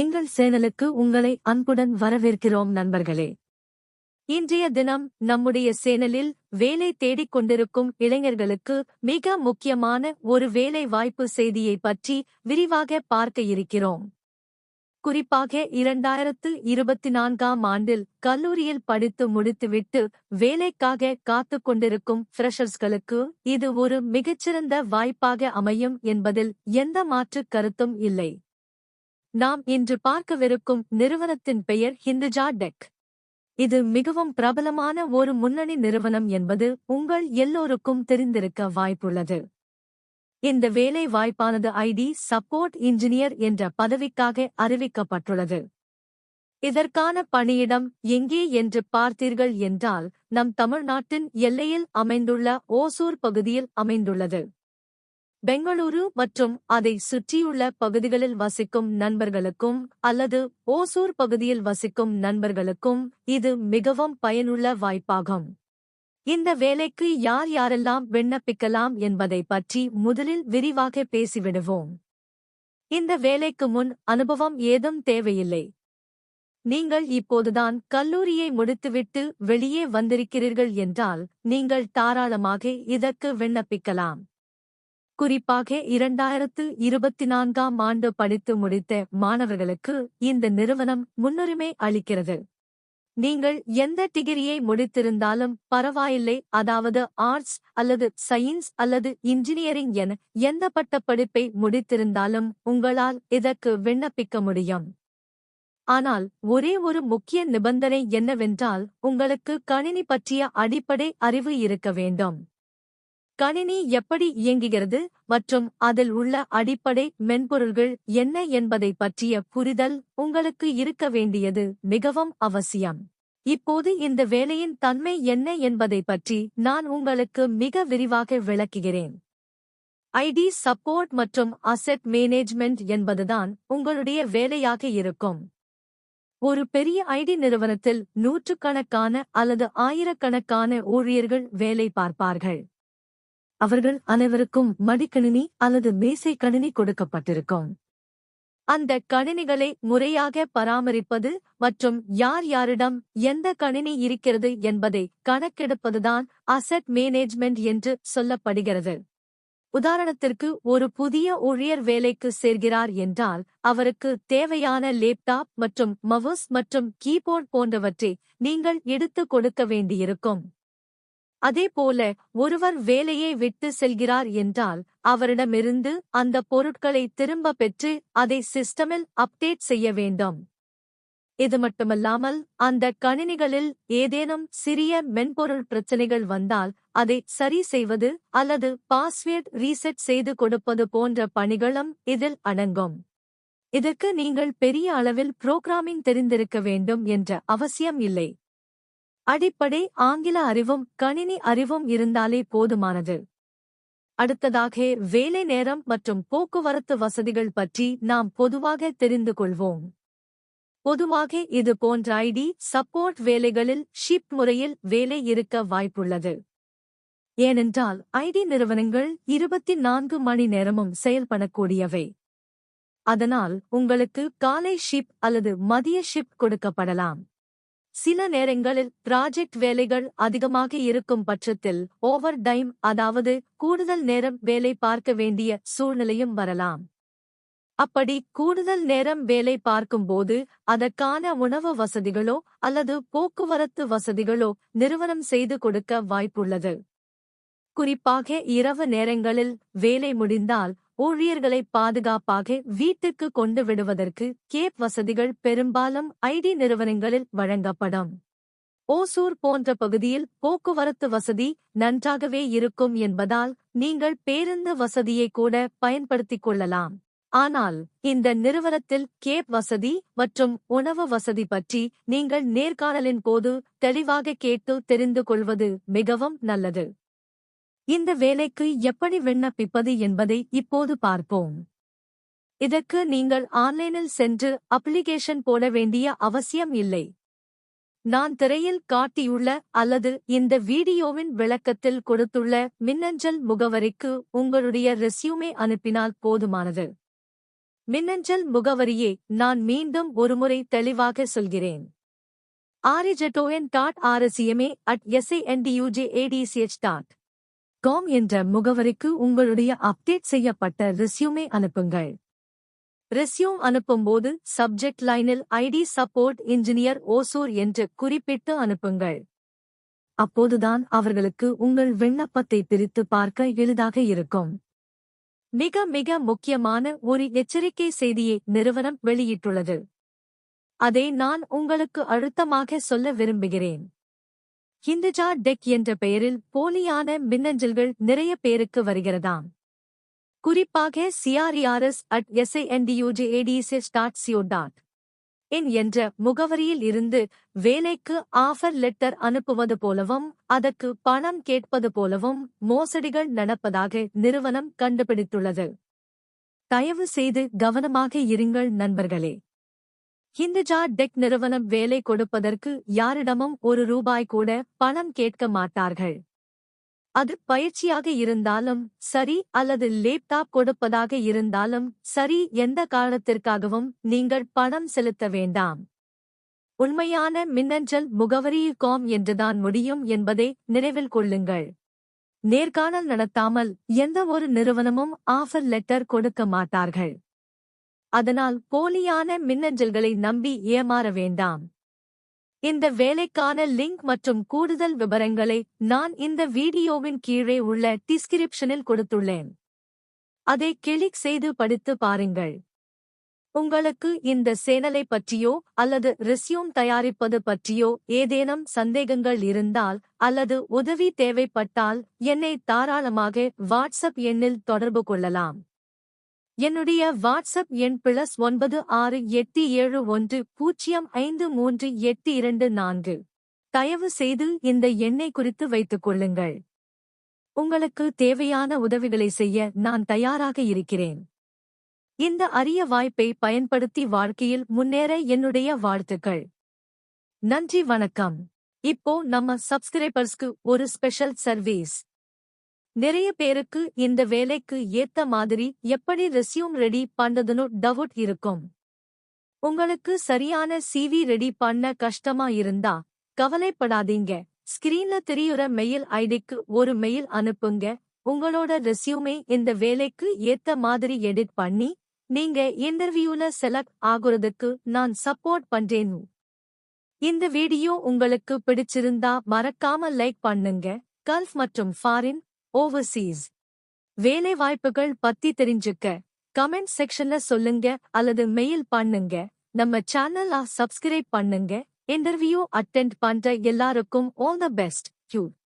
எங்கள் சேனலுக்கு உங்களை அன்புடன் வரவேற்கிறோம் நண்பர்களே. இன்றைய தினம் நம்முடைய சேனலில் வேலை தேடிக் கொண்டிருக்கும் இளைஞர்களுக்கு மிக முக்கியமான ஒரு வேலை வாய்ப்பு செய்தியை பற்றி விரிவாக பார்க்க இருக்கிறோம். குறிப்பாக 2024ஆம் ஆண்டில் கல்லூரியில் படித்து முடித்துவிட்டு வேலைக்காக காத்துக் கொண்டிருக்கும் ஃப்ரெஷர்ஸ்களுக்கு இது ஒரு மிகச்சிறந்த வாய்ப்பாக அமையும் என்பதில் எந்த மாற்றுக் கருத்தும் இல்லை. நாம் இன்று பார்க்கவிருக்கும் நிறுவனத்தின் பெயர் ஹிந்துஜா டெக். இது மிகவும் பிரபலமான ஒரு முன்னணி நிறுவனம் என்பது உங்கள் எல்லோருக்கும் தெரிந்திருக்க வாய்ப்புள்ளது. இந்த வேலை வாய்ப்பானது ஐடி சப்போர்ட் இன்ஜினியர் என்ற பதவிக்காக அறிவிக்கப்பட்டுள்ளது. இதற்கான பணியிடம் எங்கே என்று பார்த்தீர்கள் என்றால் நம் தமிழ்நாட்டின் எல்லையில் அமைந்துள்ள ஓசூர் பகுதியில் அமைந்துள்ளது. பெங்களூரு மற்றும் அதை சுற்றியுள்ள பகுதிகளில் வசிக்கும் நண்பர்களுக்கும் அல்லது ஓசூர் பகுதியில் வசிக்கும் நண்பர்களுக்கும் இது மிகவும் பயனுள்ள வாய்ப்பாகும். இந்த வேலைக்கு யார் யாரெல்லாம் விண்ணப்பிக்கலாம் என்பதை பற்றி முதலில் விரிவாக பேசிவிடுவோம். இந்த வேலைக்கு முன் அனுபவம் ஏதும் தேவையில்லை. நீங்கள் இப்போதுதான் கல்லூரியை முடித்துவிட்டு வெளியே வந்திருக்கிறீர்கள் என்றால் நீங்கள் தாராளமாக இதற்கு விண்ணப்பிக்கலாம். குறிப்பாக 2024ஆம் ஆண்டு படித்து முடித்த மாணவர்களுக்கு இந்த நிறுவனம் முன்னுரிமை அளிக்கிறது. நீங்கள் எந்த டிகிரியை முடித்திருந்தாலும் பரவாயில்லை, அதாவது ஆர்ட்ஸ் அல்லது சயின்ஸ் அல்லது இன்ஜினியரிங் என எந்த பட்டப்படிப்பை முடித்திருந்தாலும் உங்களால் இதற்கு விண்ணப்பிக்க முடியும். ஆனால் ஒரே ஒரு முக்கிய நிபந்தனை என்னவென்றால் உங்களுக்கு கணினி பற்றிய அடிப்படை அறிவு இருக்க வேண்டும். கணினி எப்படி இயங்குகிறது மற்றும் அதில் உள்ள அடிப்படை மென்பொருள்கள் என்ன என்பதை பற்றிய புரிதல் உங்களுக்கு இருக்க வேண்டியது மிகவும் அவசியம். இப்போது இந்த வேலையின் தன்மை என்ன என்பதை பற்றி நான் உங்களுக்கு மிக விரிவாக விளக்குகிறேன். ஐடி சப்போர்ட் மற்றும் அசெட் மேனேஜ்மெண்ட் என்பதுதான் உங்களுடைய வேலையாக இருக்கும். ஒரு பெரிய ஐடி நிறுவனத்தில் நூற்றுக்கணக்கான அல்லது ஆயிரக்கணக்கான ஊழியர்கள் வேலை பார்ப்பார்கள். அவர்கள் அனைவருக்கும் மடிக்கணினி அல்லது மேசை கணினி கொடுக்கப்பட்டிருக்கும். அந்த கணினிகளை முறையாக பராமரிப்பது மற்றும் யார் யாரிடம் எந்த கணினி இருக்கிறது என்பதை கணக்கெடுப்பதுதான் அசெட் மேனேஜ்மெண்ட் என்று சொல்லப்படுகிறது. உதாரணத்திற்கு, ஒரு புதிய ஊழியர் வேலைக்கு சேர்கிறார் என்றால் அவருக்கு தேவையான லேப்டாப் மற்றும் மவுஸ் மற்றும் கீபோர்ட் போன்றவற்றை நீங்கள் எடுத்துக் கொடுக்க வேண்டியிருக்கும். அதேபோல ஒருவர் வேலையை விட்டு செல்கிறார் என்றால் அவரிடமிருந்து அந்த பொருட்களை திரும்ப பெற்று அதை சிஸ்டமில் அப்டேட் செய்ய வேண்டும். இது மட்டுமல்லாமல் அந்த கணினிகளில் ஏதேனும் சிறிய மென்பொருள் பிரச்சினைகள் வந்தால் அதை சரி செய்வது அல்லது பாஸ்வேர்ட் ரீசெட் செய்து கொடுப்பது போன்ற பணிகளும் இதில் அடங்கும். இதற்கு நீங்கள் பெரிய அளவில் புரோகிராமிங் தெரிந்திருக்க வேண்டும் என்ற அவசியம் இல்லை. அடிப்படை ஆங்கில அறிவும் கணினி அறிவும் இருந்தாலே போதுமானது. அடுத்ததாக வேலை நேரம் மற்றும் போக்குவரத்து வசதிகள் பற்றி நாம் பொதுவாக தெரிந்து கொள்வோம். பொதுவாக இது போன்ற ஐடி சப்போர்ட் வேலைகளில் ஷிப்ட் முறையில் வேலை இருக்க வாய்ப்புள்ளது. ஏனென்றால் ஐடி நிறுவனங்கள் 24 மணி நேரமும் செயல்படக்கூடியவை. அதனால் உங்களுக்கு காலை ஷிப்ட் அல்லது மதிய ஷிப்ட் கொடுக்கப்படலாம். சில நேரங்களில் ப்ராஜெக்ட் வேலைகள் அதிகமாக இருக்கும் பட்சத்தில் ஓவர் டைம், அதாவது கூடுதல் நேரம் வேலை பார்க்க வேண்டிய சூழ்நிலையும் வரலாம். அப்படி கூடுதல் நேரம் வேலை பார்க்கும்போது அதற்கான உணவு வசதிகளோ அல்லது போக்குவரத்து வசதிகளோ நிறுவனம் செய்து கொடுக்க வாய்ப்புள்ளது. குறிப்பாக இரவு நேரங்களில் வேலை முடிந்தால் ஊழியர்களை பாதுகாப்பாக வீட்டுக்கு கொண்டு விடுவதற்கு கேப் வசதிகள் பெரும்பாலும் ஐடி நிறுவனங்களில் வழங்கப்படும். ஓசூர் போன்ற பகுதியில் போக்குவரத்து வசதி நன்றாகவே இருக்கும் என்பதால் நீங்கள் பேருந்து வசதியை கூட பயன்படுத்திக் கொள்ளலாம். ஆனால் இந்த நிறுவனத்தில் கேப் வசதி மற்றும் உணவு வசதி பற்றி நீங்கள் நேர்காணலின் போது தெளிவாக கேட்டு தெரிந்து கொள்வது மிகவும் நல்லது. இந்த வேலைக்கு எப்படி விண்ணப்பிப்பது என்பதை இப்போது பார்ப்போம். இதற்கு நீங்கள் ஆன்லைனில் சென்று அப்ளிகேஷன் போட வேண்டிய அவசியம் இல்லை. நான் திரையில் காட்டியுள்ள அல்லது இந்த வீடியோவின் விளக்கத்தில் கொடுத்துள்ள மின்னஞ்சல் முகவரிக்கு உங்களுடைய ரெஸ்யூமே அனுப்பினால் போதுமானது. மின்னஞ்சல் முகவரியே நான் மீண்டும் ஒருமுறை தெளிவாக சொல்கிறேன். arijato@sandujadch.com என்ற முகவரிக்கு உங்களுடைய அப்டேட் செய்யப்பட்ட ரெஸ்யூமே அனுப்புங்கள். ரெஸ்யூம் அனுப்பும்போது சப்ஜெக்ட் லைனில் ஐடி சப்போர்ட் இன்ஜினியர் ஓசூர் என்று குறிப்பிட்டு அனுப்புங்கள். அப்போதுதான் அவர்களுக்கு உங்கள் விண்ணப்பத்தை பிரித்து பார்க்க எளிதாக இருக்கும். மிக மிக முக்கியமான ஒரு எச்சரிக்கை செய்தியை நிறுவனம் வெளியிட்டுள்ளது. அதை நான் உங்களுக்கு அழுத்தமாக சொல்ல விரும்புகிறேன். ஹிந்துஜா டெக் என்ற பெயரில் போலியான மின்னஞ்சல்கள் நிறைய பேருக்கு வருகிறதாம். குறிப்பாக cres@sandujadch.co.in என்ற முகவரியில் இருந்து வேலைக்கு ஆஃபர் லெட்டர் அனுப்புவது போலவும் அதற்கு பணம் கேட்பது போலவும் மோசடிகள் நடப்பதாக நிறுவனம் கண்டுபிடித்துள்ளது. தயவு செய்து கவனமாக இருங்கள் நண்பர்களே. ஹிந்துஜா டெக் நிறுவனம் வேலை கொடுப்பதற்கு யாரிடமும் ₹1 கூட பணம் கேட்க மாட்டார்கள். அது பயிற்சியாக இருந்தாலும் சரி அல்லது லேப்டாப் கொடுப்பதாக இருந்தாலும் சரி, எந்த காரணத்திற்காகவும் நீங்கள் பணம் செலுத்த வேண்டாம். உண்மையான மின்னஞ்சல் முகவரி com என்றுதான் முடியும் என்பதை நினைவில் கொள்ளுங்கள். நேர்காணல் நடத்தாமல் எந்த ஒரு நிறுவனமும் ஆஃபர் லெட்டர் கொடுக்க மாட்டார்கள். அதனால் போலியான மின்னஞ்சல்களை நம்பி ஏமாற வேண்டாம். இந்த வேலைக்கான லிங்க் மற்றும் கூடுதல் விவரங்களை நான் இந்த வீடியோவின் கீழே உள்ள டிஸ்கிரிப்ஷனில் கொடுத்துள்ளேன். அதை கிளிக் செய்து படித்து பாருங்கள். உங்களுக்கு இந்த சேனலை பற்றியோ அல்லது ரெஸ்யூம் தயாரிப்பது பற்றியோ ஏதேனும் சந்தேகங்கள் இருந்தால் அல்லது உதவி தேவைப்பட்டால் என்னை தாராளமாக வாட்ஸ்அப் எண்ணில் தொடர்பு கொள்ளலாம். என்னுடைய வாட்ஸ்அப் எண் +96871053824. தயவு செய்து இந்த எண்ணை குறித்து வைத்துக் கொள்ளுங்கள். உங்களுக்கு தேவையான உதவிகளை செய்ய நான் தயாராக இருக்கிறேன். இந்த அரிய வாய்ப்பை பயன்படுத்தி வாழ்க்கையில் முன்னேற என்னுடைய வாழ்த்துக்கள். நன்றி, வணக்கம். இப்போ நம்ம சப்ஸ்கிரைபர்ஸ்க்கு ஒரு ஸ்பெஷல் சர்வீஸ். நிறைய பேருக்கு இந்த வேலைக்கு ஏத்த மாதிரி எப்படி ரெஸ்யூம் ரெடி பண்றதுன்னு டவுட் இருக்கும். உங்களுக்கு சரியான சிவி ரெடி பண்ண கஷ்டமா இருந்தா கவலைப்படாதீங்க. ஸ்கிரீன்ல தெரியுற மெயில் ஐடிக்கு ஒரு மெயில் அனுப்புங்க. உங்களோட ரெஸ்யூமே இந்த வேலைக்கு ஏத்த மாதிரி எடிட் பண்ணி நீங்க இன்டர்வியூல செலக்ட் ஆகுறதுக்கு நான் சப்போர்ட் பண்றேன். இந்த வீடியோ உங்களுக்கு பிடிச்சிருந்தா மறக்காம லைக் பண்ணுங்க. கல்ஃப் மற்றும் ஃபாரின் ஓவர்சீஸ் வேலை வாய்ப்புகள் பத்தி தெரிஞ்சுக்க கமெண்ட் செக்ஷன்ல சொல்லுங்க அல்லது மெயில் பண்ணுங்க. நம்ம சேனலை சப்ஸ்கிரைப் பண்ணுங்க. இன்டர்வியூ அட்டெண்ட் பண்ற எல்லாருக்கும் ஆல் தி பெஸ்ட்.